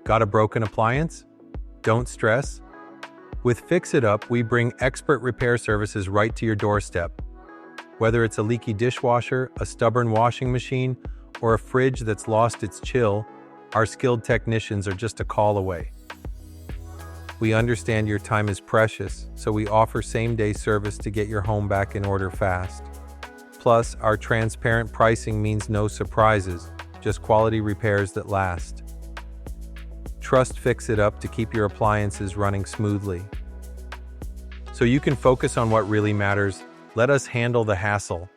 Got a broken appliance? Don't stress. With Fix It Up, we bring expert repair services right to your doorstep. Whether it's a leaky dishwasher, a stubborn washing machine, or a fridge that's lost its chill, our skilled technicians are just a call away. We understand your time is precious, so we offer same-day service to get your home back in order fast. Plus, our transparent pricing means no surprises, just quality repairs that last. Trust Fix It Up to keep your appliances running smoothly. So you can focus on what really matters. Let us handle the hassle.